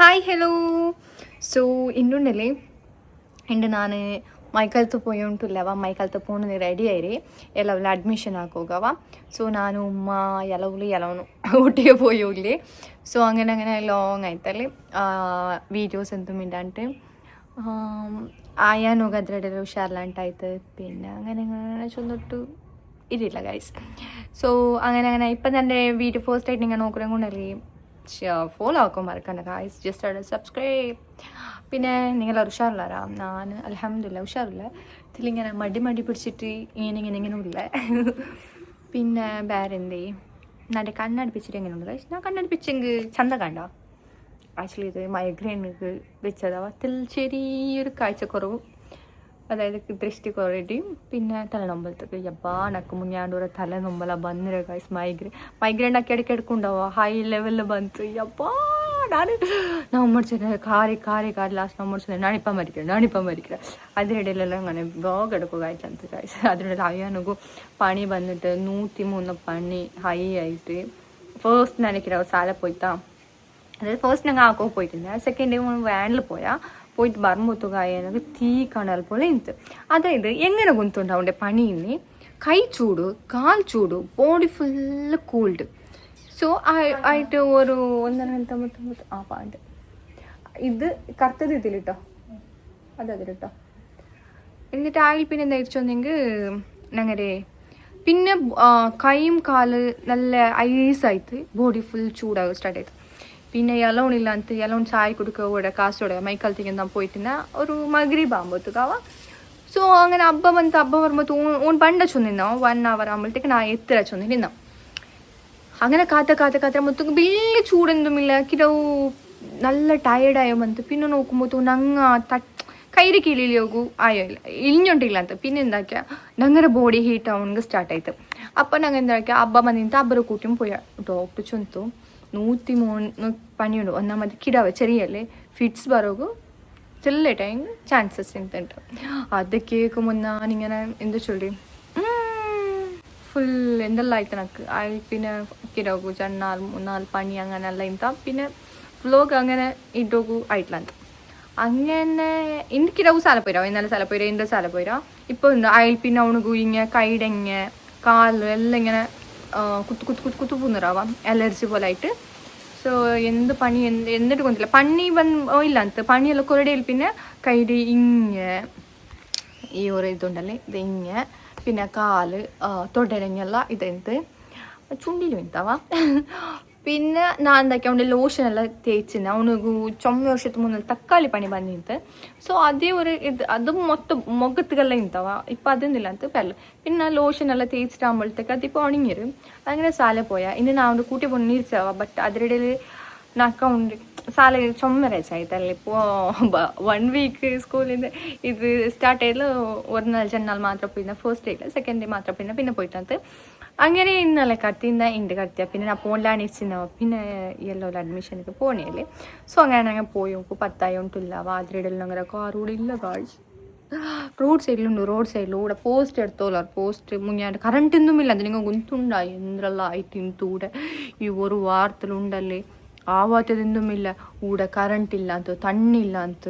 Hi hello. So ಇನ್ನುಂಡಲಿ ಇಂದು ನಾನು ಮೈಕಲ್ತು ಪೋಯಿ ಉಂಟುಲ್ಲವ ಮೈಕಲ್ತು phone ready ಆಯ್ರಿ ಎಲ್ಲವಲ್ಲ admission ಹಾಕೋಗವ. So ನಾನು ಉಮ್ಮ ಎಲ್ಲವನು ಒಟ್ಟಿಗೆ പോയി ಹೋಗ್ಲಿ. ಸೊ അങ്ങനെ ലോങ് ആയിത്തല്ലേ വീഡിയോസ് എന്തുമില്ല എന്നിട്ട് ആയാൻ ಹೋಗೋದ್ರೆಡೆಲ್ಲ ಹುಷಾರ್ಲಾಂಟಾಯ್ತು പിന്നെ അങ്ങനെ ചൊന്നിട്ട് ഇരില്ല ഗൈസ്. സോ അങ്ങനെ ഇപ്പം എൻ്റെ വീഡിയോ ഫസ്റ്റ് ആയിട്ട് നിങ്ങൾ നോക്കണമെങ്കിൽ ഫോളോ ആക്കാൻ മറക്കണ്ട ഗൈസ്. ജസ്റ്റ് അവിടെ സബ്സ്ക്രൈബ്. പിന്നെ നിങ്ങൾ ഉഷാറില്ലാരാ? ഞാൻ അൽഹംദുലില്ലാ ഉഷാറില്ല. ഇതിലിങ്ങനെ മടി പിടിച്ചിട്ട് ഇങ്ങനെ ഇല്ല. പിന്നെ വേറെ എന്തേ എൻ്റെ കണ്ണടുപ്പിച്ചിട്ട് എങ്ങനെയുണ്ട് ഗൈസ്? ഞാൻ കണ്ണടുപ്പിച്ചെങ്കിൽ ചന്ത കണ്ട. ആക്ച്വലി ഇത് മൈഗ്രെയിനുക്ക് വെച്ചതാ. അതിൽ ചെറിയൊരു കാഴ്ചക്കുറവും അതായത് ദൃഷ്ടി കുറയുകയും പിന്നെ തലനൊമ്പലത്തേക്ക് ಯಬ್ಬಾ ನಕ್ಕು ಮುಂಜಾಂಡೂರ ತಲೆನೊಂಬಲ ಬಂದರೆ ಗೈಸ್ ಮೈಗ್ರೇನ್ ಅಕ್ಕೆ ಎಡ್ಕೊಂಡವ ಹೈ ಲೆವೆಲ್ ಬಂತು. ಯಬ್ಬಾ ನಾವು മുടിച്ചത് കാറി ലാസ്റ്റ് നമ്മൾ മുടിച്ചത് നാണിപ്പം മരിക്കുക അതിനിടയിലെല്ലാം അങ്ങനെ ബ്ലോഗ് എടുക്കുകയായിട്ടുണ്ട് ഗൈസ്. അതിനിടയിൽ അയ്യാനൊക്കെ പണി വന്നിട്ട് 103 പണി ഹൈ ആയിട്ട് ഫസ്റ്റ് നനയ്ക്കില്ല സാല പോയിട്ടാ. അതായത് ഫസ്റ്റ് ഞങ്ങൾ ആക്കോ പോയിട്ടുണ്ട്. സെക്കൻഡ് ഡേ വാനിൽ പോയിട്ട് ಬರ್ಮುತ್ತುಗಾಯ ನನಗೆ തീ ಕಾಣಲ್ പോലെ ಇಂತು. അതായത് എങ്ങനെ ഗുന്തുണ്ടാവുണ്ട് പണിയിന്ന് കൈ ചൂട് കാൽ ചൂട് ബോഡി ഫുള്ള് കൂൾഡ്. സോ ആയിട്ട് ഒരു 1.99 ആ പാണ്ട് ഇത് കറുത്തത് ഇതിലിട്ടോ അതിലിട്ടോ. എന്നിട്ട് ആയിൽ പിന്നെ എന്താ വെച്ചെങ്കിൽ ഞങ്ങളുടെ പിന്നെ കൈയും കാല് നല്ല ഐസായിട്ട് ബോഡി ഫുൾ ചൂടാകും സ്റ്റാർട്ട് ആയിട്ട്. പിന്നെ എലോണില്ല ಅಂತ എലോൺ ചായ കൊടുക്കുക കാസോടെ മൈക്കಲ್ತಿಗೆ ನಾನು പോയിട്ടിನ ഒരു മഗ്രിബ് ആകുമ്പോഴത്തേക്കാവാ. ಸೊ അങ്ങനെ ಹಬ್ಬ ಬರ್ಬೋದು ಓನ್ ಬಂಡ ಚೊಂದಿನ 1 hour ಆಗುമ്പോഴത്തേക്ക് ನಾ ಎತ್ತರ ಚೊಂದಿನ അങ്ങനെ കാത്ത മൊത്തം വലിയ ചൂടൊന്നുമില്ല. കിടവ് നല്ല ടയർഡായോ ಬಂತು. പിന്നെ നോക്കുമ്പോൾ ನಂಗ കൈര് കീഴിൽ ಹೋಗು ಆಯೋ ಇಲ್ಲ ಇಳಿഞ്ഞೊണ്ടിಲ್ಲ ಅಂತ പിന്നെ എന്താക്കിയ ഞങ്ങളുടെ ബോഡി ഹീറ്റ് ആവുന്നത് സ്റ്റാർട്ട് ആയിട്ട്. അപ്പം ഞങ്ങൾ എന്താക്കിയ ಹಬ್ಬ ಬಂದಿಂತ ಅಬ್ಬರ കൂട്ടിയും പോയ ഡോക്ടർ ചൊന്തു 103 പണിയുണ്ട്. ഒന്നാമത് കിടാവ് ചെറിയല്ലേ ഫിറ്റ്സ് ബറോഗു ചെല്ല ടൈം ചാൻസസ് എന്തുണ്ട്. അത് കേൾക്കുമ്പോൾ ഞാനിങ്ങനെ എന്താ ചൊല്ലി ഫുൾ എന്തെല്ലാം ആയിട്ട് എനിക്ക് പിന്നെ കിടകു 2-3 പണി അങ്ങനെല്ലാം ಇಂತ പിന്നെ വ്ലോഗ് അങ്ങനെ ഇടോഗു ആയിട്ടില്ല ಅಂತ. അങ്ങനെ എനിക്കിടವು ಸಾಲ പോയിരാ ഇന്നലെ ಸಾಲ പോയിരാ എൻ്റെ ಸಾಲ പോയിരാ ഇപ്പോൾ ഉണ്ട് അയൽ. പിന്നെ അവണഗു ഇങ്ങനെ കൈടങ്ങ കാല് എല്ലാം ഇങ്ങനെ കുത്തു പൂന്നിറാവാം അലർജി പോലെ ആയിട്ട്. ಸೊ എന്ത് പണി എന്നിട്ട് കൊണ്ടില്ല പണി ഇല്ല ಅಂತ പണിയെല്ലാം കൊറടയിൽ പിന്നെ കൈടി ഇങ്ങെ ഈ ഒരു ഇതുണ്ടല്ലേ ഇത് ഇങ്ങെ പിന്നെ കാല് തൊടരങ്ങെಲ್ಲ ഇതെന്ത് ചുണ്ടിലും ಇಂತವ. പിന്നെ ഞാൻ എന്താക്കി അവൻ്റെ ലോഷനെല്ലാം തേച്ചിന് അവനക്ക് 9 ವರ್ಷದ മുന്നിൽ തക്കാളി പണി ಬಂದಿತ್ತು. ಸೊ ಅದೇ ഒരു ഇത് അത് മൊത്തം മുഖത്തുകെല്ലാം ಇಂತವ. ഇപ്പം അതൊന്നുമില്ല ಅಂತ പെല്ല പിന്നെ ലോഷനെല്ലാം തേച്ചിട്ട് ആകുമ്പോഴത്തേക്ക് അതിപ്പോൾ ഉണങ്ങിരും. അങ്ങനെ സാല പോയാൽ ഇനി ഞാൻ അവൻ്റെ കൂട്ടി പൊന്നിരിച്ചവ. ബട്ട് അതിനിടയിൽ നാക്കൗണ്ട് സാല ചുമരച്ചായിട്ടല്ലേ. ഇപ്പോൾ 1 week സ്കൂളിൽ നിന്ന് ഇത് സ്റ്റാർട്ട് ചെയ്തത് ഒരു നാൾ ചെന്നാൽ മാത്രം പിന്നെ ഫസ്റ്റ് ഡേയിൽ സെക്കൻഡ് ഡേ മാത്രം പിന്നെ പോയിട്ടത്. അങ്ങനെ ഇന്നലെ കത്തിന്ന ഇണ്ട് കത്തിയ പിന്നെ ഞാൻ പോണിലാണ് ഇരിച്ചിരുന്ന പിന്നെ ಎಲ್ಲೋ അഡ്മിഷനൊക്കെ പോണേല്ലേ. സോ അങ്ങനെ പോയി നോക്കും 10 ഉണ്ടില്ല വാതിലിടലും അങ്ങനെ കാറൂടെ ഇല്ല കാഴ്ച റോഡ് സൈഡിലൂടെ പോസ്റ്റ് എടുത്തോളാം. പോസ്റ്റ് മുങ്ങാണ്ട് കറണ്ട് ഒന്നുമില്ല. അത് നിങ്ങൾ ഗുന്തുണ്ടായി എന്തെല്ലാം ആയിട്ട് ಇಂತೂടെ ഈ ഒരു വാർത്തലുണ്ടല്ലേ ആവാത്തതൊന്നുമില്ല. ഊടെ കറണ്ട് ಇಲ್ಲ ಅಂತ തണ്ണില്ല ಅಂತ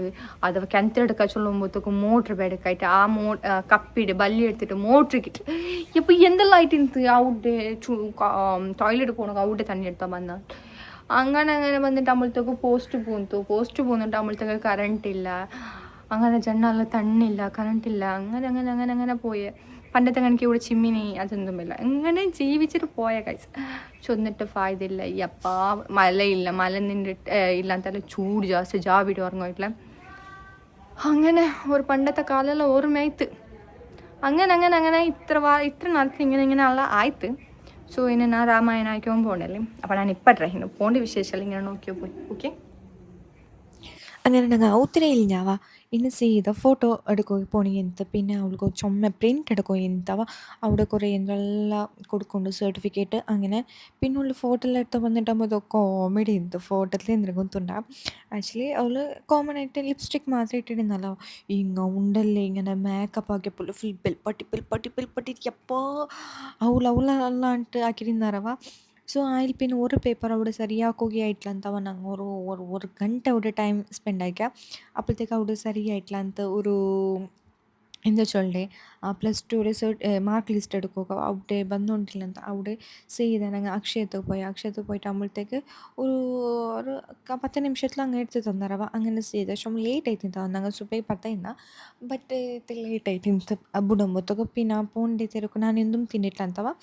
അഥവാ കിണറ്റെടുക്കാൻ ചൊല്ലുമ്പോഴത്തേക്കും മോട്ടർ ബെടുക്കായിട്ട് ആ കപ്പിട് ബല്ലി എടുത്തിട്ട് മോട്ടറിക്കിട്ട് ഇപ്പോൾ എന്തെല്ലാം ആയിട്ട് ಇಂತು അവിടെ ടോയ്ലറ്റ് പോകണമെങ്കിൽ അവിടെ തണ്ണി എടുത്താൽ വന്ന അങ്ങനെ വന്നിട്ട് അമ്പലത്തേക്ക് പോസ്റ്റ് പോന്നിട്ട് അമ്പലത്തേക്ക് കറണ്ട് ഇല്ല. അങ്ങനെ ജന്നാല് തണ്ണില്ല കറണ്ട് ഇല്ല. അങ്ങനെ പോയ പണ്ടത്തെ കണക്ക് ഇവിടെ ചിമ്മിനി അതൊന്നുമില്ല. അങ്ങനെ ജീവിച്ചിട്ട് പോയ കൈസ് ചൊന്നിട്ട് ഫായതില്ല. ಯಪ್ಪಾ മലയില്ല മല നിന്നിട്ട് ಇಲ್ಲ ಅಂತೆಲ್ಲ ചൂട് ಜಾಸ್ತಿ ಜಾಬಿಟ್ಟು ഉറങ്ങിയിട്ടില്ല. അങ്ങനെ ഒരു പണ്ടത്തെ കാലമെല്ലാം ഓർമ്മയായിട്ട് അങ്ങനെ ഇത്ര നാളത്തിൽ ഇങ്ങനെ ഉള്ള ആಯ್ತು. ಸೊ ಇನ್ನು ನಾನು ರಾಮಾಯಣ ಆಯ್ಕೊಂಡು പോകണല്ലേ. അപ്പോൾ ನಾನು ಇನ್ನು പോകേണ്ട വിശേഷമല്ല ഇങ്ങനെ നോക്കിയോ പോയി. ഓക്കെ അങ്ങനെ ഞങ്ങൾ ഔത്തിരയിൽ ഞാവാ ഇന്ന് സീത ഫോട്ടോ എടുക്കുക പോണി ಎಂತ പിന്നെ അവൾക്ക് ചുമ പ്രിൻ്റ് എടുക്കുക ಎಂತವ അവിടെ കുറേ എന്തെല്ലാം കൊടുക്കുന്നുണ്ട് സർട്ടിഫിക്കറ്റ് അങ്ങനെ പിന്നെ അവൾ ഫോട്ടോ എല്ലാം എടുത്ത് വന്നിട്ടാകുമ്പോൾ കോമഡി എന്ത് ഫോട്ടോത്തിൽ എന്തിനും ಗೊತ್ತುಂಟಾ. ആക്ച്വലി അവൾ കോമൺ ആയിട്ട് ലിപ്സ്റ്റിക് മാത്രം ഇട്ടിരുന്നല്ലോ ഇങ്ങ ഉണ്ടല്ലേ ഇങ്ങനെ മേക്കപ്പ് ആക്കിയപ്പോൾ ഫുൾ പെൽപ്പട്ടി എപ്പോൾ അവളല്ലാണ്ട് ആക്കിയിരുന്നാറവ. ಸೊ ಆಯಿಲ್ പിന്നെ ഒരു പേപ്പർ അവിടെ സരിയാക്കുകയായിട്ടില്ല ಅಂತ ನಂಗೆ ഒരു ಗಂಟೆ അവിടെ ടൈം സ്പെൻഡ് ആയിക്ക അപ്പോഴത്തേക്ക് അവിടെ സരിയായിട്ടില്ല ಅಂತ ഒരു എന്താ ചൊല്ലണ്ടേ പ്ലസ് ടുവിലെ മാർക്ക് ലിസ്റ്റ് എടുക്കുക അവിടെ ಬಂದುಂಟಿಲ್ಲ ಅಂತ അവിടെ സീദാ ഞങ്ങൾ അക്ഷയത്ത് പോയിട്ട് ആകുമ്പോഴത്തേക്ക് ഒരു ഒരു 10 നിമിഷത്തിൽ അങ്ങ് എടുത്ത് തന്നറവ അങ്ങനെ സീദാ പക്ഷെ ಲೇಟ್ ಆಯ್ತಿಂತ ನಂಗೆ ಸ್ವಲ್ಪ ಪತ್ತಾಯಿಲ್ಲ ಬಟ್ ಲೇಟ್ ಆಯ್ತಿಂತ ബുടുമ്പത്തൊക്കെ പിന്നെ പോണ്ടി തിരക്ക് ഞാൻ എന്തും തിന്നിട്ടില്ല ಅಂತವ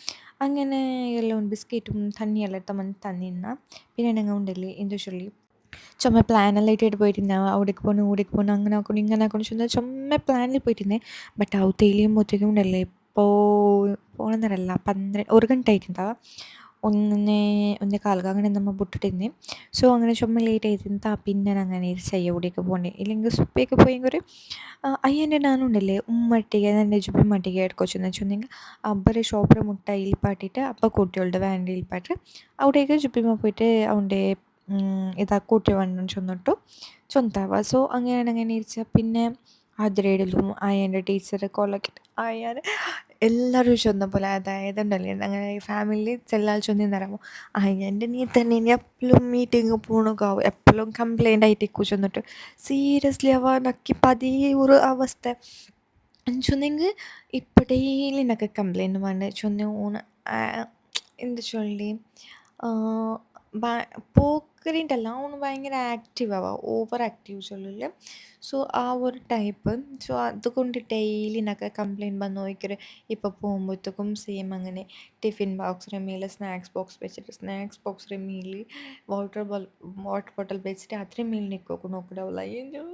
അങ്ങനെ ಎಲ್ಲ ಒಂದು ബിസ്ക്കറ്റും തണ്ണി ಎಲ್ಲ തന്നിന്ന പിന്നെ ഞങ്ങൾ ഉണ്ടല്ലേ എന്താ ചൊല്ലി ചുമ്മാ പ്ലാനെല്ലാം ഇട്ടിട്ട് പോയിട്ടുണ്ടാവും അവിടേക്ക് പോകണം ഇവിടേക്ക് പോകണം അങ്ങനെ ആക്കണം ഇങ്ങനെ ആക്കണം ചൊന്നാ ചുമ്മാ പ്ലാനിൽ പോയിട്ടുണ്ടേ ബട്ട് അವು തെളിയുമ്പോഴത്തേക്കും ഉണ്ടല്ലേ ഇപ്പോൾ പോകണമെന്നല്ല 1 ಗಂಟೆ ಆಯ್ತಿಂತಾವ ಒಂದೇ ಕಾಲ್ಗೆ അങ്ങനെ നമ്മൾ ಬಿಟ್ಟಿಟ್ಟಿದ್ದೆ ಸೊ അങ്ങനെ ചുമ്മാ ലേറ്റ് ആയിട്ടിಂತ പിന്നെ അങ്ങനെ ചെയ്യ എവിടേക്ക് പോകണ്ടേ ഇല്ലെങ്കിൽ സുപ്പയൊക്കെ പോയെങ്കിൽ ഒരു അയ്യൻ്റെ നാനുണ്ടല്ലേ ഉമ്മട്ടിಗೆ ನನ್ನ ಜುಬ್ಬಿ ಮಟ್ಟಿಗೆ ಎಡ್ಕೊಚ್ಚು ಚೊಂದಿಂಗ ಅಬ್ಬರೇ ഷോപ്പിൽ മുട്ടായി ഇൽപ്പാട്ടിട്ട് അപ്പം കുട്ടികളുടെ വാനിൽ ഇൽപ്പാട്ട് അവിടേക്ക് ജുബിമ പോയിട്ട് അവൻ്റെ ഇതാ കൂട്ടി വന്നു ചൊന്നിട്ടു ചൊന്താവുക സോ അങ്ങനെ ഇരിച്ച പിന്നെ അതിരയിലും അയ്യൻ്റെ ടീച്ചർ കൊല്ലക്കിട്ട് അയ്യാൻ എല്ലാവരും ചൊന്ന പോലെ അതായത് ഉണ്ടല്ലേ അങ്ങനെ ഫാമിലിയിൽ ചെല്ലാൽ ചൊന്നിന്നറിയുമ്പോൾ അയ്യൻ്റെ നീ തന്നെ ഇനി എപ്പോഴും മീറ്റിംഗ് പോണുകാവും എപ്പോഴും കംപ്ലൈൻ്റ് ആയിട്ട് ചൊന്നിട്ട് സീരിയസ്ലി അവ നക്കിപ്പോൾ അതേ ഒരു അവസ്ഥ ചൊന്നെങ്കിൽ ഇപ്പോൾ ഡെയിലി നക്ക് കംപ്ലൈൻറ്റ് വേണ്ട ചൊന്ന ഊണ് എന്ത് ചൊല്ലി പോക്കറിൻ്റെല്ല അവನು ഭയങ്കര ആക്റ്റീവ് ആവുക ഓവർ ആക്റ്റീവ് ചൊല്ലില്ല സോ ആ ഒരു ടൈപ്പ് സോ അതുകൊണ്ട് ഡെയിലി നക്ക് കംപ്ലൈൻറ്റ് വന്ന് നോക്കിയൊരു ഇപ്പോൾ പോകുമ്പോഴത്തേക്കും സെയിം അങ്ങനെ ടിഫിൻ ബോക്സിൻ്റെ മേലെ സ്നാക്സ് ബോക്സ് വെച്ചിട്ട് സ്നാക്സ് ബോക്സിൻ്റെ മേലിൽ വാട്ടർ ബോട്ടിൽ വെച്ചിട്ട് അത്രയും മേലിൽ നിൽക്കും നോക്കിടാവില്ല അയ്യോ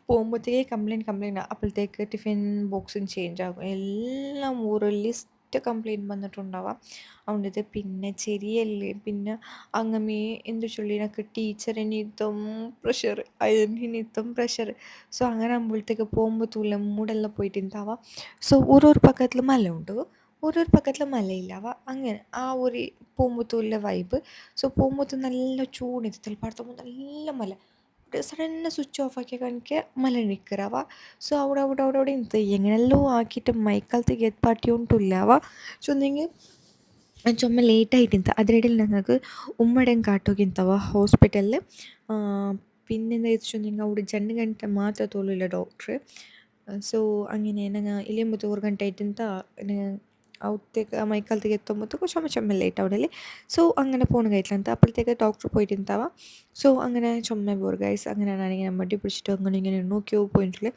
പോകുമ്പോഴത്തേക്കേ കംപ്ലൈൻറ്റ് അപ്പോഴത്തേക്ക് ടിഫിൻ ബോക്സും ചേഞ്ച് ആകും എല്ലാം ഒരു ലിസ്റ്റ് കംപ്ലൈൻറ്റ് വന്നിട്ടുണ്ടാവാം അതുകൊണ്ട് പിന്നെ ശരിയല്ലേ പിന്നെ അങ്ങമേ എന്ത് ചൊല്ലി എനിക്ക് ടീച്ചറിനിത്തും പ്രഷർ അതിനിത്തും പ്രഷർ സോ അങ്ങനെ ആകുമ്പോഴത്തേക്ക് പോകുമ്പോഴത്തൂല്ല മൂടെല്ലാം പോയിട്ടുണ്ടാവാം സോ ഓരോരു പക്കത്തിൽ മല ഉണ്ട് ഓരോരു പക്കത്തിൽ മലയില്ലാവ അങ്ങനെ ആ ഒരു പോകുമ്പോഴത്തൂല്ല വൈബ് സോ പോകുമ്പോഴത്തെ നല്ല ചൂടിത് ചിലപ്പോൾ നല്ല മല സഡನ್ನ സ്വിച്ച് ഓഫ് ആക്കിയ കണക്ക് മല നിൽക്കറവ ಸೊ അവിടെ ಇಂತ എങ്ങനെല്ലോ ആക്കിയിട്ട് മൈക്കാലത്തേക്ക് എത്താട്ടി ഉണ്ടില്ലാവ ചൊന്നെങ്കിൽ ചുമ്മാ ലേറ്റായിട്ടിಂತ അതിനിടയിൽ ഞങ്ങൾക്ക് ഉമ്മടേം കാട്ടോಗಿಂತವ ഹോസ്പിറ്റലിൽ പിന്നെന്താ വെച്ചിട്ടുണ്ടെങ്കിൽ അവിടെ 2 ಗಂಟೆ ಮಾತ್ರ ತೋಲಿಲ್ಲ ಡಾಕ್ಟ್ರ್ ಸೊ അങ്ങനെ ഞങ്ങൾ ഇല്ലുമ്പോൾ 1 ಗಂಟೆ ಆಯ್ತಿಂತ ಅವತ್ತೇക്ക് മൈക്കാലത്തേക്ക് എത്തുമ്പോഴത്തേക്കും ചുമ ലേറ്റ് അവിടെ സോ അങ്ങനെ പോകണം കഴിച്ചില്ല ಅಂತ അപ്പോഴത്തേക്ക് ഡോക്ടർ പോയിട്ടുണ്ടാവ സോ അങ്ങനെ ചുമ പോർ ഗൈസ് അങ്ങനെയാണ് ഇങ്ങനെ മടി പിടിച്ചിട്ട് അങ്ങനെ ഇങ്ങനെ നോക്കിയോ പോയിട്ടില്ല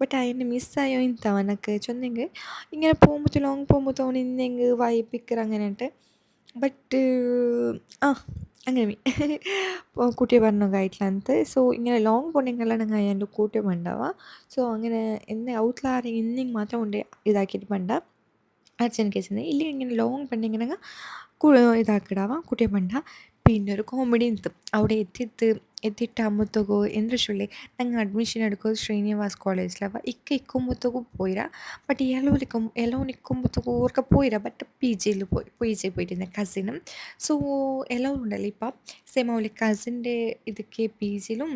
ബട്ട് അതിനെ മിസ്സായോ ಇಂತವ ನನಗೆ ചൊന്നെങ്കിൽ ഇങ്ങനെ പോകുമ്പോൾ ലോങ് പോകുമ്പോൾ തോന്നിന്നെങ്കിൽ വൈപ്പിക്കർ അങ്ങനെയുണ്ട് ബട്ട് ആ അങ്ങനെ കൂട്ടി പറഞ്ഞോಗಾಯ್ತಲ್ಲ ಅಂತ ಸೊ ഇങ്ങനെ ലോങ് പോണെങ്കിലെല്ലാം ನಂಗೆ ಅಯ್ಯಂಡು ಕೂಟೆ ಬಂದವ ಸೊ അങ്ങനെ എന്നെ ഔട്ട്ലാരെ ಇನ್ನಿಂಗ್ ಮಾತ್ರ ಉಂಡೆ ಇದಾಕಿಟ್ಟು ಬಂದ അർജൻറ്റ് കേസിന് ഇല്ല ഇങ്ങനെ ലോങ് പെണ്ണിങ്ങനെ ഇതാക്കിടാവാം കുട്ടിയെ പണ്ട പിന്നെ ഒരു കോമഡി നിത്തും അവിടെ എത്തിയിട്ടാകുമ്പോഴത്തേക്കോ എന്ത് ചൊല്ലി ഞങ്ങൾ അഡ്മിഷൻ എടുക്കുക ശ്രീനിവാസ് കോളേജിലവ ഇക്കുമ്പോഴത്തേക്കു പോയിര ബട്ട് എല്ലോ നിൽക്കുമ്പോഴത്തേക്കു ഓർക്ക പോയിര ബട്ട് പി ജിയിൽ പോയിട്ടിരുന്ന കസിനും സോ എല്ലാം ഉണ്ടല്ലോ ഇപ്പം സെയിം അവളെ കസിൻ്റെ ഇതൊക്കെ പി ജിയിലും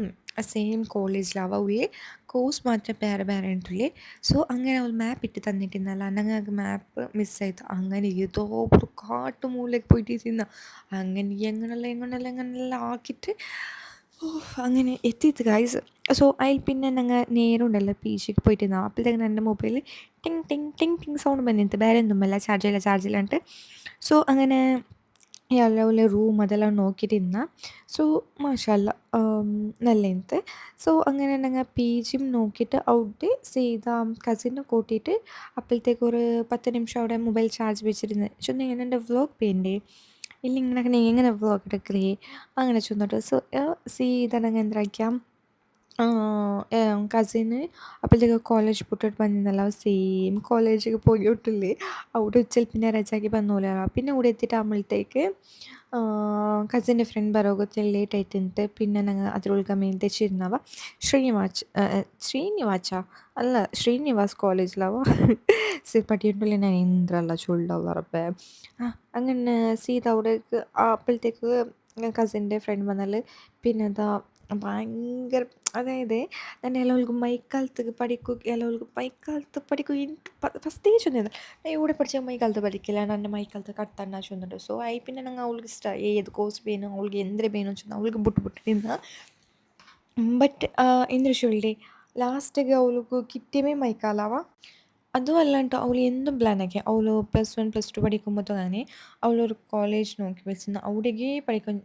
സെയിം കോളേജിലാവുക ഉള്ളിൽ കോഴ്സ് മാത്രം ಬೇರೆ ಉಂಟುಲ್ಲಿ ಸೊ അങ്ങനെ ಅವಳು ಮ್ಯಾಪ್ ಇಟ್ಟು ತಂದಿಟ್ಟಿದ್ನಲ್ಲ ನನಗೆ ಮ್ಯಾಪ್ ಮಿಸ್ ಆಯಿತು അങ്ങനെ ഏതോ ഒരു കാട്ടുമൂലയ്ക്ക് പോയിട്ട് തിന്ന അങ്ങനെ എങ്ങനെല്ലാം ആക്കിയിട്ട് അങ്ങനെ എത്തിയത് ഗൈസ് സോ അതിൽ പിന്നെ ഞങ്ങൾ നേരെ ഉണ്ടല്ലോ പി ജിക്ക് പോയിട്ട് അപ്പോഴത്തേക്കും എൻ്റെ മൊബൈലിൽ ടിങ് ടിങ് ടിങ് ടിങ് സൗണ്ട് ಬಂದಿತ್ತು ಬೇರೆ ഒന്നുമല്ല ചാർജില്ല ಅಂತೆ ಸೊ അങ്ങനെ ಎಲ್ಲ ಒಳ್ಳೆ ರೂಮ್ ಅದೆಲ್ಲ നോക്കിയിരുന്ന സോ മാഷല്ല നല്ല ഇന്നത്തെ സോ അങ്ങനെ ഞങ്ങൾ പി ജിയും നോക്കിയിട്ട് അവിടെ സീതാ കസിനെ കൂട്ടിയിട്ട് അപ്പോഴത്തേക്ക് ഒരു 10 നിമിഷം അവിടെ മൊബൈൽ ചാർജ് വെച്ചിരുന്ന് ചൊന്നിങ്ങനെ എൻ്റെ വ്ളോഗ് പേൻ്റെ ഇല്ല ഇങ്ങനെ എങ്ങനെ വ്ളോഗ് എടുക്കലേ അങ്ങനെ ചൊന്നിട്ട് സോ സീതാ ഞങ്ങൾ എന്താക്കാം കസിന് അപ്പോഴത്തേക്ക് കോളേജ് ಬಿಟ್ಟಿಟ್ಟು ಬಂದಿದ್ನಲ್ಲ ಸೇಮ್ ಕಾಲೇಜಿಗೆ ಹೋಗಿಬಿಟ್ಟಿಲ್ಲಿ അവിടെ ഉച്ചയിൽ പിന്നെ ರಜಾಗೆ ಬಂದೋಲ್ಲ പിന്നെ ഇവിടെ എത്തിയിട്ട് ആകുമ്പോഴത്തേക്ക് കസിൻ്റെ ഫ്രണ്ട് ಬರೋಗೊತ್ತೆ ಲೇಟ್ ಆಯ್ತಂತೆ പിന്നെ ഞങ്ങൾ അതിരൊഴുക മീൻ തെച്ചിരുന്നവ ശ്രീനിവാച്ച അല്ല ശ്രീനിവാസ് കോളേജിലാവ പട്ടിയിട്ടുള്ളിൽ ഞാൻ എന്തിനല്ല ചൊല്ലവ റബ്ബേ അങ്ങനെ സീത അവിടേക്ക് അപ്പോഴത്തേക്ക് കസിൻ്റെ ഫ്രണ്ട് വന്നാൽ പിന്നെ എന്താ ഭയങ്കര അതായത് ഞാൻ എല്ലാവർക്കും മൈക്കാലത്ത് പഠിക്കും എല്ലാവർക്കും മൈക്കാലത്ത് പഠിക്കും എനിക്ക് ഫസ്റ്റേ ചൊന്നത് ഇവിടെ പഠിച്ച മൈക്കാലത്ത് പഠിക്കില്ല ನನ್ನ ಮೈಕಾಲത്ത് ಕಟ್ಟನ್ನ ಚೊಂದುಂಡು ಸೊ ಐ ಪಿನ್ನ ನಂಗೆ ಅವಳಿಗೆ ಇಷ್ಟ ಏದು ಕೋರ್ಸ್ ಬೇನು ಅವಳಿಗೆ ಎಂದ್ರೆ ಬೇನು ಚೊಂದು ಅವಳಿಗೆ ಬಿಟ್ಟು ಬಿಟ್ಟು ನಿಂದ ಬಟ್ ಎಂದ್ರೆ ಚೊಲ್ಲಿ ಲಾಸ್ಟಿಗೆ ಅವಳಿಗೆ ಕಿಟ್ಟಿಮೇ ಮೈಕಾಲವ അതും അല്ലാണ്ട് അവൾ എന്തും പ്ലാനാക്കി അവൾ +1 +2 പഠിക്കുമ്പോൾ തന്നെ അവളൊരു കോളേജ് നോക്കി വെച്ചിരുന്നു അവിടേക്ക് പഠിക്കാൻ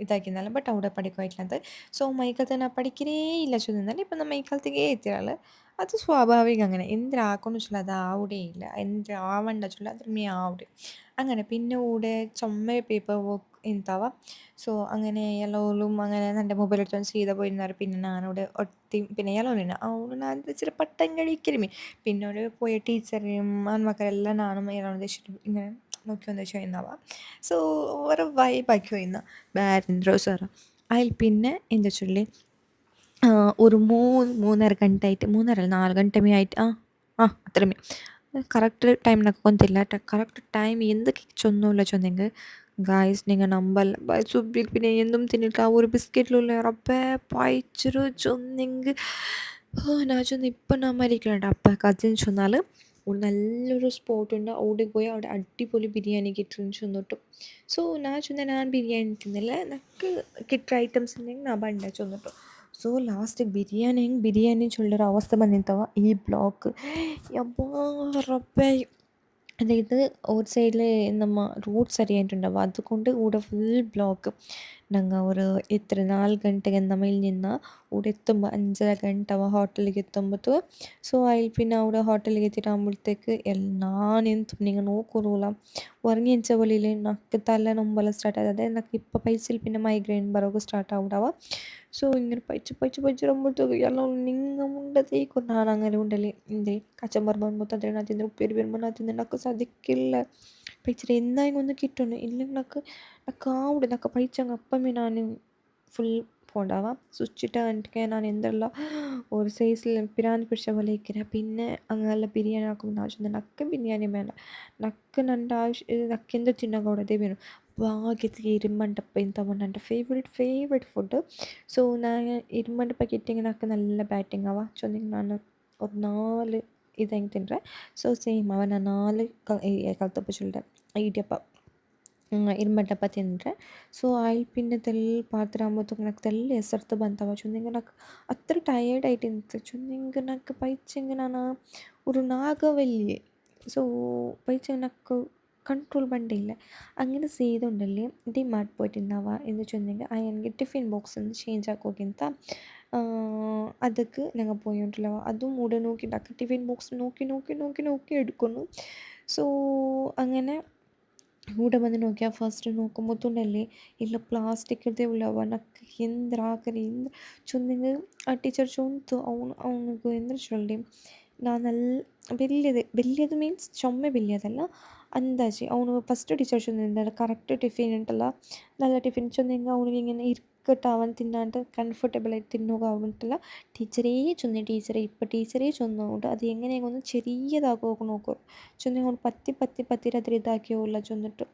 ഇതാക്കിയിരുന്നല്ല ബട്ട് അവിടെ പഠിക്കുമായിട്ടില്ലത് സോ മൈക്കാലത്ത് തന്നെ പഠിക്കലേ ഇല്ല ചൊല്ലുന്നല്ല ഇപ്പം നമ്മൾ മൈക്കാലത്തേക്കേ എത്തിയാൽ അത് സ്വാഭാവികം അങ്ങനെ എന്തിനാക്കണം ചൊല്ല അത് ആവിടെ ഇല്ല എന്ത് ആവണ്ട ചൊല്ല അದ್ರ മേ ആവിടെ അങ്ങനെ പിന്നെ കൂടെ ചുമ്മ പേപ്പർ വർക്ക് ಇಂಥವ ಸೊ അങ്ങനെ ಎಲ್ಲವೂ അങ്ങനെ എൻ്റെ മൊബൈൽ എടുത്ത് ചെയ്ത പോയിരുന്നാറ് പിന്നെ ഞാനവിടെ ഒട്ടി പിന്നെ ಎಲ್ಲವೂ ಅವನು ನಾನು ഇച്ചിരി പട്ടം കഴിക്കലുമേ പിന്നെ ഒരു പോയ ടീച്ചറേയും മക്കളെല്ലാം നാണും ഏതാണെന്ന് വെച്ചിട്ട് ഇങ്ങനെ നോക്കി വന്ന് ചെയ്യുന്നവ സോ ഓരോ വൈബാക്കി പോയിന്ന ബാരന്ദ്രോ സാറ് അതിൽ പിന്നെ എന്താ ചൊല്ലി ഒരു 3 3:30 ಗಂಟೆ ಆಯ್ತು 3:30 ಅಲ್ಲ 4 ಗಂಟೆ ಮೇ ಆಯ್ತು അത്രമേ കറക്റ്റ് ടൈം నాకు కొంతిല്ല కరెక్ట్ టైం ఎందుకు చొన్నోళ్ళ చొందింగ్ ഗായ്സ് നിങ്ങൾ നമ്പല്ല ബൈ സുബിൽ പിന്നെ എന്തും തിന്നിട്ട് ആ ഒരു ബിസ്ക്കറ്റിലുള്ള റബ്ബേ പായിച്ചൊരു ചൊന്നിങ് ഞാൻ ചൊന്ന് ഇപ്പം ഞാൻ മരിക്കണുണ്ട് അപ്പം കസിൻ ചൊന്നാൽ ഒരു നല്ലൊരു സ്പോട്ടുണ്ട് അവിടെ പോയി അവിടെ അടിപൊളി ബിരിയാണി കിട്ടും ചൊന്നിട്ടു ಸೊ ನಾನು ಚಂದ ನಾನು ಬಿರಿಯಾನಿ ತಿಂದಿಲ್ಲ ನನಗೆ ಕಿಟ್ಟ ಐಟಮ್ಸ್ ಉണ്ടെങ്കിൽ ನಾ ಬಂಡೆ ಚೊಂದಿಟ್ಟು ಸೊ ಲಾಸ್ಟಿಗೆ ಬಿರಿಯಾನಿ ಚೊಲ್ಲರ ಅವಸ್ಥೆ ಬಂದಿತ್ತವ ಈ ಬ್ಲಾಕ್ ಯಬ್ಬಾ റബ്ബേ അതായത് ഒരു സൈഡിൽ നമ്മ റോഡ് സരിയായിട്ടുണ്ടാവും അതുകൊണ്ട് ഇവിടെ ഫുൾ ബ്ലോക്ക് ഞങ്ങൾ ഒരു എത്ര 4 ಗಂಟೆಗೆ ನಮ್ಮಲ್ಲಿ ನಿನ್ನ ഇവിടെ എത്തുമ്പോൾ 5:30 ಗಂಟೆ ഹോട്ടലിലേക്ക് എത്തുമ്പോൾ ಸೊ അതിൽ പിന്നെ അവിടെ ഹോട്ടലിലേക്ക് എത്തിയിട്ടാകുമ്പോഴത്തേക്ക് ഞാൻ എന്ത് നിങ്ങൾ നോക്കൂല ഉറങ്ങി എണിച്ച പോലെ നക്ക് തലനൊമ്പെല്ലാം സ്റ്റാർട്ട് ആയത് അതായത് എനിക്ക് ഇപ്പോൾ പൈസയിൽ പിന്നെ മൈഗ്രെയിൻ ബರೋಕೆ ಸ್ಟಾರ್ಟ್ ആവുണ്ടാവുക ಸೊ ഇങ്ങനെ ಪೈಚು ಎಲ್ಲ ನಿಂಗೆ ಮುಂದೆ ತೇಯ್ಕೊಂಡು ನಾನು അങ്ങനെ ಉಂಡಲ್ಲಿ ಇಂದೆ കച്ചമ്പർ ಬಂದ್ಬಿಟ್ಟು ನಾನು ತಿಂದರೆ ಉಪ್ಪೇರಿ ಬರ್ಬೋದು ನಾನು ತಿಂದರೆ నాకు സാധിക്കില്ല പൈച്ചിട്ട് എന്തായാലും ഒന്ന് കിട്ടണം ഇല്ലെങ്കിൽ నాకు ആവിടെ నాకు പൈച്ചങ്ങ് അപ്പമേ ഞാൻ ഫുൾ പോണ്ടാവാം സ്വിച്ചിട്ട് കണ്ടിട്ട് ഞാൻ എന്തെല്ലാം ഒരു സൈസിൽ പിരാന്ത് പിടിച്ച പോലെ ഇരിക്കുന്നത് പിന്നെ അങ്ങനെല്ലാം ബിരിയാണി ആക്കുമ്പോൾ ആവശ്യം നക്ക് ബിരിയാണി വേണ്ട നക്ക് ನನ್ನ ആവശ്യം നക്ക് എന്ത് ತಿನ್ನೋಕೆ ಬೇನು ಭಾಗ್ಯತೆಗೆ ഇരുമ്പണ്ടപ്പ ಇಂಥವು ನನ್ನ ಫೇವ್ರೆಟ್ ಫುಡ್ ಸೊ ನಾನು ഇരുമ്പണ്ടപ്പ കിട്ടിയെങ്കിൽ నాకు നല്ല ബാറ്റിംഗ് ആവാം ചൊന്നെങ്കിൽ ನಾನು ഒരു 4 ഇത് ಹೆಂಗೆ ತಿಂದರೆ ಸೊ ಸೇಮ್ ಅವ ನಾನು 4 ಕಲ್ತಪ್ಪ ಚೊಲ್ಲೆ ಇಡಿಯಪ್ಪ ഇരുമ്പണ്ടപ്പ ತಿಂದರೆ ಸೊ ಆಯಿಲ್ പിന്നെ തെല്ല് പാത്രമാകുമ്പോഴത്തേക്ക് నాకు തെല്ല് ಹೆಸರ್ತು ಬಂತವ ಚೊಂದಿಂಗ నాకు അത്ര ടയേർഡ് ആയിട്ട് എനിക്ക് ചൊന്നിങ് నాకు പൈച്ചെങ്കിൽ ನಾನು ഒരു നാഗവല്ലി ಸೊ പൈച്ചെങ്കിൽ నాకు ಕಂಟ್ರೋಲ್ ಬಂದಿಲ್ಲ അങ്ങനെ ചെയ്തുകൊണ്ടല്ലേ ഡിമാർട്ട് പോയിട്ടുണ്ടാവുക എന്ന് വെച്ചിട്ടുണ്ടെങ്കിൽ എനിക്ക് ടിഫിൻ ബോക്സ് ഒന്ന് ചേഞ്ച് ആക്കുകയെಂತ ಅದಕ್ಕೆ ഞങ്ങൾ പോയിട്ടുണ്ടല്ലോ അതും ഇവിടെ നോക്കിയിട്ട് ടിഫിൻ ബോക്സ് നോക്കി എടുക്കുന്നു ಸೊ അങ്ങനെ ഇവിടെ വന്ന് നോക്കിയാൽ ഫസ്റ്റ് നോക്കുമ്പോഴത്തേണ്ടല്ലേ ಇಲ್ಲ ಪ್ಲಾಸ್ಟಿಕ್ದೇ ಉಳ್ಳವ ನಕ್ಕೆ ಎಂದ್ರ ಆಕರಿ ಎಂದ್ರ ಚೊಂದಿಂಗ ಆ ಟೀಚರ್ ಚೊಂತು ಅವನಿಗೆ ಎಂದ್ರ ಚೊಲ್ಲಿ ನಾನೆಲ್ಲ ಬೆಲ್ಲಿಯದು ಮೀನ್ಸ್ ചുമ്മ ಬೆಲ್ಲಿയതല്ല ಅಂದಾಜಿ ಅವನು ಫಸ್ಟ್ ಟೀಚರ್ ചൊന്നിട്ടുണ്ടായിരുന്നു കറക്റ്റ് ടിഫിൻ ഉണ്ടല്ല നല്ല ടിഫിൻ ചൊന്നെങ്കിൽ അവനിಗೆ ഇങ്ങനെ ഇരിക്കട്ടാവാൻ തിന്നാണ്ട് കംഫർട്ടബിളായിട്ട് തിന്നുകാവുന്നിട്ടില്ല ടീച്ചറേ ടീച്ചറേ ചൊന്നുകൊണ്ട് അത് എങ്ങനെയെങ്കിലും ചെറിയതാക്കുക നോക്കും ചൊന്നിങ്ങൾ പത്തി രാത്രി ഇതാക്കിയോല്ല ചൊന്നിട്ട്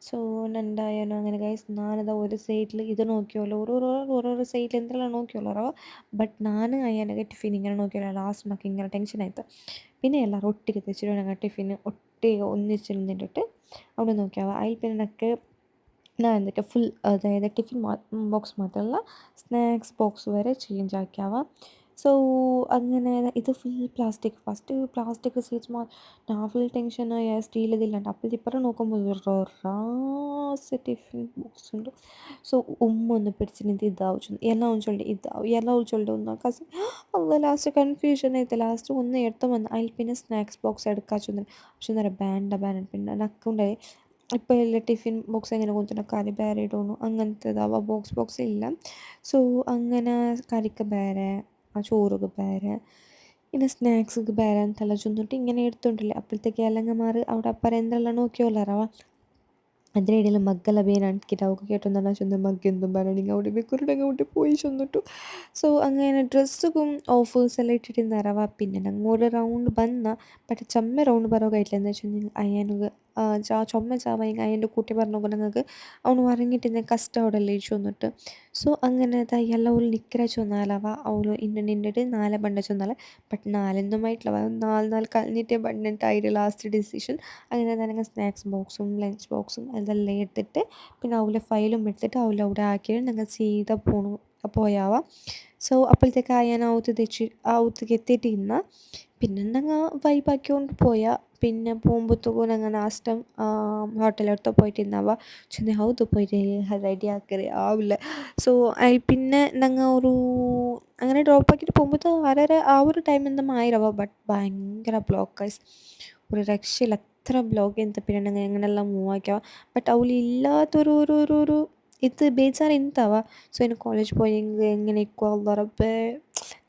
ಸೊ ನಂದಾಯನು അങ്ങനെ ಗೈಸ್ ನಾನದ ഒരു സൈഡിൽ ഇത് നോക്കിയോല്ലോ ഓരോരോ സൈഡിൽ എന്തെല്ലാം നോക്കിയോല്ലോ ബട്ട് ನಾನು ಅಯ್ಯನಿಗೆ ಟಿಫಿನ್ ഇങ്ങനെ നോക്കിയോല്ലോ ലാസ്റ്റ് നമുക്ക് ഇങ്ങനെ ടെൻഷൻ ആയിട്ട് പിന്നെ എല്ലാവരും ഒട്ടിക്ക് തെച്ചിട്ട് ഞങ്ങൾ ടിഫിൻ ഒട്ടിಗೆ ഒന്നിച്ചിരുന്നിട്ട് അവിടെ നോക്കിയാൽ അതിൽ പിന്നെ എനിക്ക് ഞാൻ എന്തൊക്കെ ഫുൾ അതായത് ടിഫിൻ ബോക്സ് മാത്രമല്ല സ്നാക്സ് ബോക്സ് വരെ ചേഞ്ച് ആക്കിയാവ സോ അങ്ങനെ ഇത് full plastic first plastic seats ഞാൻ ഫുൾ ടെൻഷനായി സ്റ്റീലിതില്ലാണ്ട് അപ്പോൾ ഇപ്പുറം നോക്കുമ്പോൾ റാസ് ಟಿಫಿನ್ ಬಾಕ್ಸ್ ಉಂಟು ಸೊ ಒಂದು പിടിച്ച് ನಿಂತು ಇದಾವು ಎಲ್ಲ ಒಂಚೊಳ್ಳೆ ಇದ್ದಾವು ಎಲ್ಲ ಒಂಚೊಳ್ಳೆ ಒಂದು ಕಸ ಅವಾಗ ಲಾಸ್ಟ್ ಕನ್ಫ್ಯೂಷನ್ ಆಯ್ತು ಲಾಸ್ಟ್ ഒന്ന് എടുത്ത് വന്ന് അതിൽ പിന്നെ സ്നാക്സ് ബോക്സ് എടുക്കാച്ചു പക്ഷെ എന്താ ബാൻ പിന്നെ നക്കുണ്ടായി ഇപ്പോൾ ಎಲ್ಲ ಟಿಫಿನ್ ಬಾಕ್ಸ್ എങ്ങനെ കൊടുത്തിട്ട് കറി ಬೇರೆ ഇടണു അങ്ങനത്തേതാവുക ബോക്സ് ഇല്ല സോ അങ്ങനെ കറിക്ക് ಬೇರೆ ആ ചോറുക്ക് ಬೇರೆ പിന്നെ സ്നാക്സിക്ക് ಬೇರೆ ಅಂತೆಲ್ಲ ചൊന്നിട്ട് ഇങ്ങനെ എടുത്തോണ്ടില്ലേ അപ്പോഴത്തേക്ക് എലങ്ങമാർ അവിടെ അപ്പറ എന്തെല്ലാം നോക്കിയോല്ലറവ ಅದರ ಇಡೆಲ್ಲ ಮಗ್ಗೆಲ್ಲ ಬೇರೆ ಅಂಟ್ಕಿಟ್ಟು ಅವಕ್ಕೆ ಕೇಟು ನನ್ನ ಚಂದ ಮಗ್ಗೆಂದು ಬರಣಿಗೆ അവിടെ ബെക്കുരുടെങ്ങ അവിടെ പോയി ചെന്നിട്ടു സോ അങ്ങനെ ഡ്രസ്സും ഓഫേഴ്സ് എല്ലാം ഇട്ടിട്ടുണ്ടാരവ പിന്നെ ഞങ്ങൾ ഒരു റൗണ്ട് ಬಂದ ಬಟ್ ಚಮ್ಮೆ ರೌಂಡ್ ಬರೋಗಾಯ್ತಲ್ಲ എന്താ വെച്ചാൽ അയ്യാനുക ചുമ ചാവ ಹಿಂಗೆ എൻ്റെ ಕುಟಿ ಬರ್ನೋಗ ನಂಗೆ ಅವನು ಹೊರಗಿಟ್ಟಿದ್ದ ಕಷ್ಟೋಡಲ್ಲಿ ചൊന്നിട്ട് സോ അങ്ങനെ ಎಲ್ಲ ಅವ್ಳು ನಿಕ್ಕರೆ ചൊന്നാലവ ಅವಳು ഇന്ന നിന്നിട്ട് നാളെ ബണ്ട ചൊന്നാലെ ബട്ട് നാളൊന്നുമായിട്ടില്ല നാല് കഴിഞ്ഞിട്ടേ ബണ്ടിട്ടായിട്ട് ലാസ്റ്റ് ഡിസിഷൻ അങ്ങനെ തന്നെ സ്നാക്സ് ബോക്സും ലഞ്ച് ബോക്സും അതെല്ലാം എടുത്തിട്ട് പിന്നെ അവളുടെ ഫയലും എടുത്തിട്ട് അവളവിടെ ആക്കിയിട്ട് ഞങ്ങൾ സീത പോയാവ സോ അപ്പോഴത്തേക്ക് ഞാൻ ഔത്തേക്ക് എത്തിയിട്ടിരുന്ന പിന്നെ ഞങ്ങൾ വൈബാക്കിക്കൊണ്ട് പോയാൽ പിന്നെ പോകുമ്പോഴത്തേക്കും ഞങ്ങൾ നാഷ്ടം ഹോട്ടലെടുത്ത് പോയിട്ടിരുന്നവ ചെന്ന് ಹೌದು പോയിട്ട് റെഡി ആക്കറി ആവില്ല സോ പിന്നെ ഞങ്ങൾ ഒരു അങ്ങനെ ഡ്രോപ്പ് ആക്കിയിട്ട് പോകുമ്പോൾ ആ ഒരു ടൈം എന്താ ആയിരവ ബട്ട് ഭയങ്കര ബ്ലോക്കേഴ്സ് ഒരു രക്ഷയില്ല എത്ര ബ്ലോക്ക് ചെയ്ത പിന്നെ ഞങ്ങൾ എങ്ങനെയെല്ലാം മൂവ് ആക്കിയവ ബട്ട് അവളില്ലാത്തൊരു ഇത് ಬೇಜಾರು ಇಂತವ ಸೊ ಇನ್ನು ಕಾಲೇಜ್ പോയി എങ്ങനെ ഇക്കോ അള്ളറബ്ബേ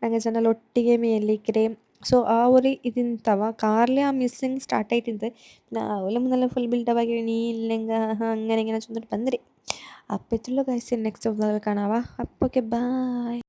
ഞങ്ങൾ ചെന്നാൽ ഒട്ടിಗೆ മേലിക്കരെ ಸೊ ಆ ഒരു ഇതിಂತವ കാറിൽ ആ മിസ്സിങ് ಸ್ಟಾರ್ಟ್ ಆಯ್ತಿದ್ದು ಅವಳ ಮುಂದೆಲ್ಲ ಫುಲ್ ಬಿಲ್ಡಪ್ ಆಗಿ ನೀ ಇಲ್ಲಂಗ അങ്ങനെ ഇങ്ങനെ ചെന്നിട്ട് ಬಂದ್ರಿ അപ്പോൾ ഇത്രയുള്ള ഗൈസ് നെക്സ്റ്റ് വ്ളോഗിൽ കാണാവാ അപ്പോൾ ഓക്കെ ബൈ.